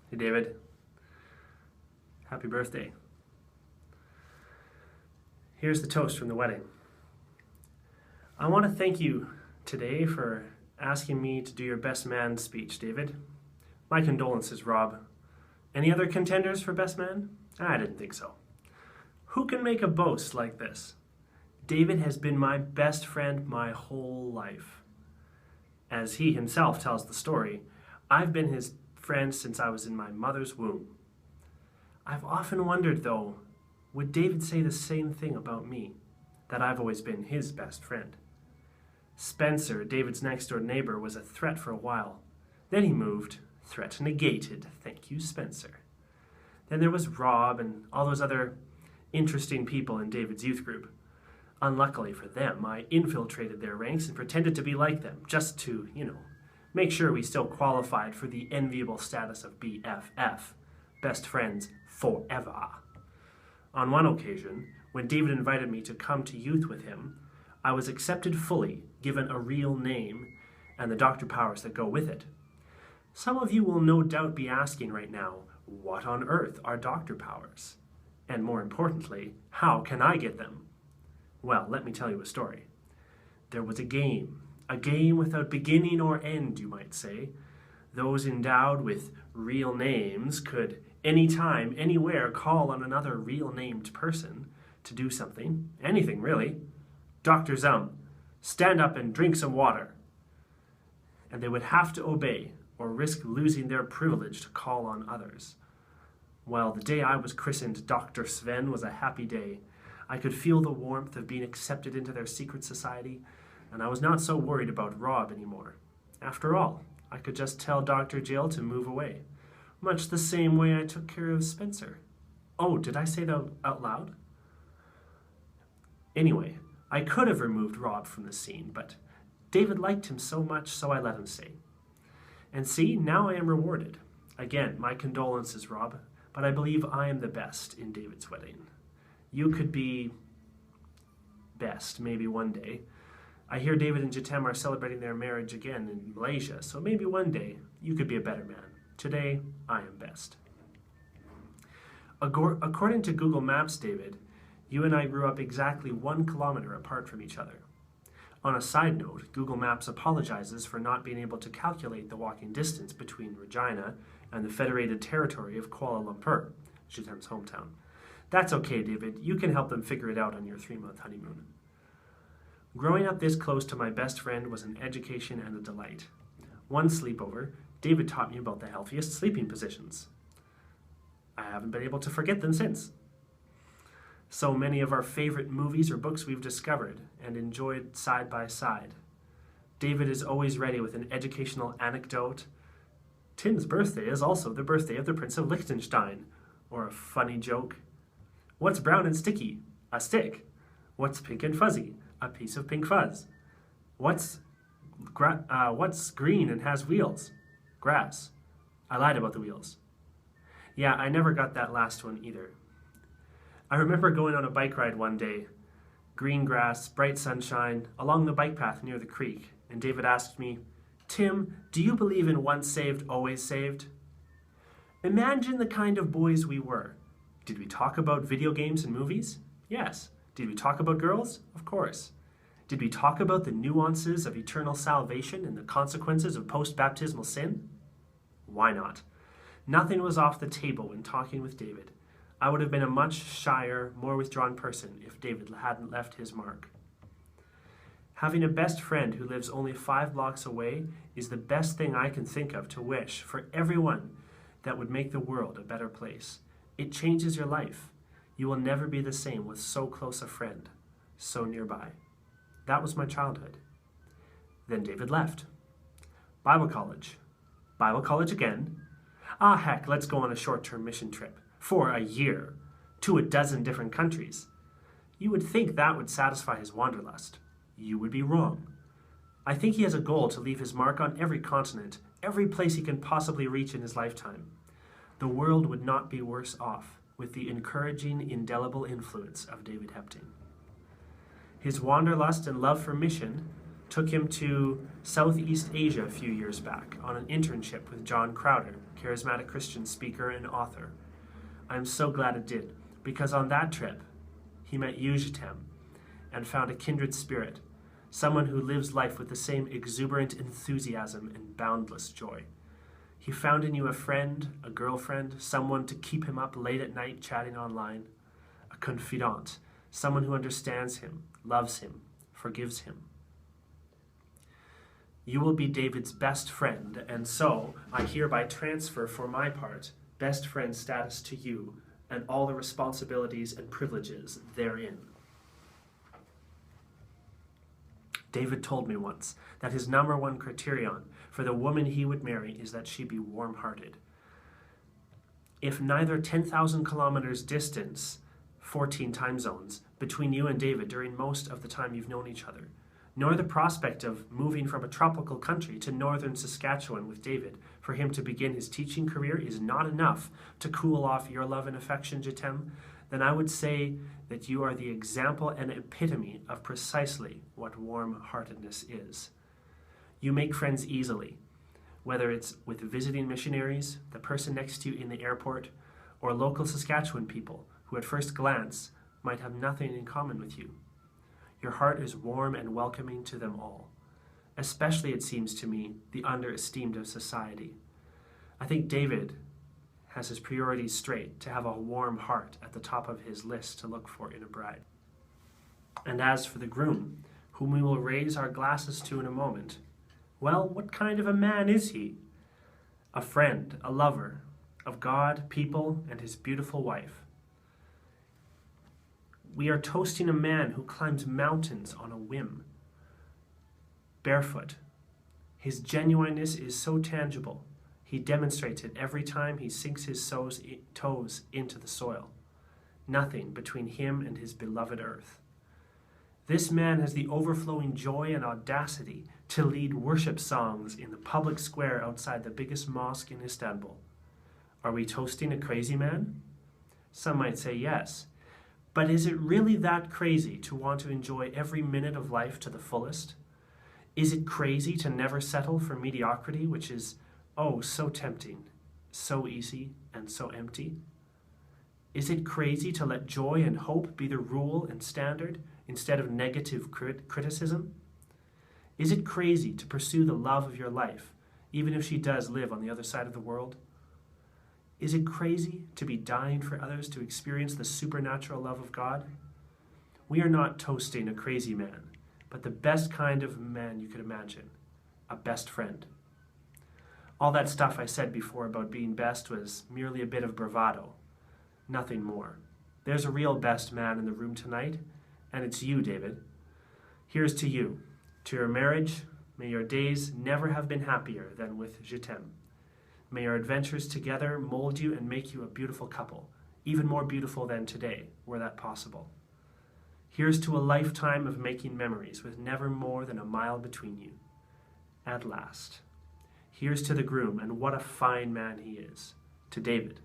Hey David, happy birthday. Here's the toast from the wedding. I want to thank you today for asking me to do your best man speech, David. My condolences, Rob. Any other contenders for best man? I didn't think so. Who can make a boast like this? David has been my best friend my whole life. As he himself tells the story, I've been his friend since I was in my mother's womb. I've often wondered, though, would David say the same thing about me, that I've always been his best friend? Spencer, David's next-door neighbor, was a threat for a while. Then he moved. Threat negated. Thank you, Spencer. Then there was Rob and all those other interesting people in David's youth group. Unluckily for them, I infiltrated their ranks and pretended to be like them, just to, make sure we still qualified for the enviable status of BFF, best friends forever. On one occasion, when David invited me to come to youth with him, I was accepted fully, given a real name, and the doctor powers that go with it. Some of you will no doubt be asking right now, what on earth are doctor powers? And more importantly, how can I get them? Well, let me tell you a story. There was a game without beginning or end, you might say. Those endowed with real names could anytime, anywhere call on another real named person to do something, anything really. Dr. Zum, stand up and drink some water. And they would have to obey or risk losing their privilege to call on others. Well, the day I was christened Dr. Sven was a happy day. I could feel the warmth of being accepted into their secret society, and I was not so worried about Rob anymore. After all, I could just tell Dr. Jill to move away, much the same way I took care of Spencer. Oh, did I say that out loud? Anyway, I could have removed Rob from the scene, but David liked him so much, so I let him stay. And see, now I am rewarded. Again, my condolences, Rob, but I believe I am the best in David's wedding. You could be best, maybe one day. I hear David and Jetaime are celebrating their marriage again in Malaysia, so maybe one day you could be a better man. Today, I am best. According to Google Maps, David, you and I grew up exactly 1 kilometer apart from each other. On a side note, Google Maps apologizes for not being able to calculate the walking distance between Regina and the Federated Territory of Kuala Lumpur, Jetaime's hometown. That's okay, David. You can help them figure it out on your 3-month honeymoon. Growing up this close to my best friend was an education and a delight. One sleepover, David taught me about the healthiest sleeping positions. I haven't been able to forget them since. So many of our favorite movies or books we've discovered and enjoyed side by side. David is always ready with an educational anecdote. Tim's birthday is also the birthday of the Prince of Liechtenstein, or a funny joke. What's brown and sticky? A stick. What's pink and fuzzy? A piece of pink fuzz. What's green and has wheels? Grass. I lied about the wheels. Yeah, I never got that last one either. I remember going on a bike ride one day. Green grass, bright sunshine, along the bike path near the creek, and David asked me, Tim, do you believe in once saved, always saved? Imagine the kind of boys we were. Did we talk about video games and movies? Yes. Did we talk about girls? Of course. Did we talk about the nuances of eternal salvation and the consequences of post-baptismal sin? Why not? Nothing was off the table when talking with David. I would have been a much shyer, more withdrawn person if David hadn't left his mark. Having a best friend who lives only 5 blocks away is the best thing I can think of to wish for everyone that would make the world a better place. It changes your life. You will never be the same with so close a friend, so nearby. That was my childhood. Then David left. Bible college. Bible college again. Ah, heck, let's go on a short-term mission trip. For a year. To a dozen different countries. You would think that would satisfy his wanderlust. You would be wrong. I think he has a goal to leave his mark on every continent, every place he can possibly reach in his lifetime. The world would not be worse off with the encouraging, indelible influence of David Hepting. His wanderlust and love for mission took him to Southeast Asia a few years back on an internship with John Crowder, charismatic Christian speaker and author. I'm so glad it did, because on that trip, he met you, Jetaime, and found a kindred spirit, someone who lives life with the same exuberant enthusiasm and boundless joy. He found in you a friend, a girlfriend, someone to keep him up late at night chatting online, a confidant, someone who understands him, loves him, forgives him. You will be David's best friend, and so I hereby transfer for my part best friend status to you and all the responsibilities and privileges therein. David told me once that his number one criterion for the woman he would marry is that she be warm-hearted. If neither 10,000 kilometers distance, 14 time zones, between you and David during most of the time you've known each other, nor the prospect of moving from a tropical country to northern Saskatchewan with David for him to begin his teaching career is not enough to cool off your love and affection, Jetaime, then I would say that you are the example and epitome of precisely what warm-heartedness is. You make friends easily, whether it's with visiting missionaries, the person next to you in the airport, or local Saskatchewan people who at first glance might have nothing in common with you. Your heart is warm and welcoming to them all, especially, it seems to me, the underesteemed of society. I think David has his priorities straight to have a warm heart at the top of his list to look for in a bride. And as for the groom, whom we will raise our glasses to in a moment, well, what kind of a man is he? A friend, a lover of God, people, and his beautiful wife. We are toasting a man who climbs mountains on a whim, barefoot. His genuineness is so tangible. He demonstrates it every time he sinks his toes into the soil. Nothing between him and his beloved earth. This man has the overflowing joy and audacity to lead worship songs in the public square outside the biggest mosque in Istanbul. Are we toasting a crazy man? Some might say yes. But is it really that crazy to want to enjoy every minute of life to the fullest? Is it crazy to never settle for mediocrity, which is, oh, so tempting, so easy, and so empty? Is it crazy to let joy and hope be the rule and standard instead of negative criticism? Is it crazy to pursue the love of your life, even if she does live on the other side of the world? Is it crazy to be dying for others to experience the supernatural love of God? We are not toasting a crazy man, but the best kind of man you could imagine, a best friend. All that stuff I said before about being best was merely a bit of bravado, nothing more. There's a real best man in the room tonight, and it's you, David. Here's to you. To your marriage, may your days never have been happier than with Jetaime. May your adventures together mold you and make you a beautiful couple, even more beautiful than today, were that possible. Here's to a lifetime of making memories with never more than a mile between you. At last. Here's to the groom, and what a fine man he is. To David.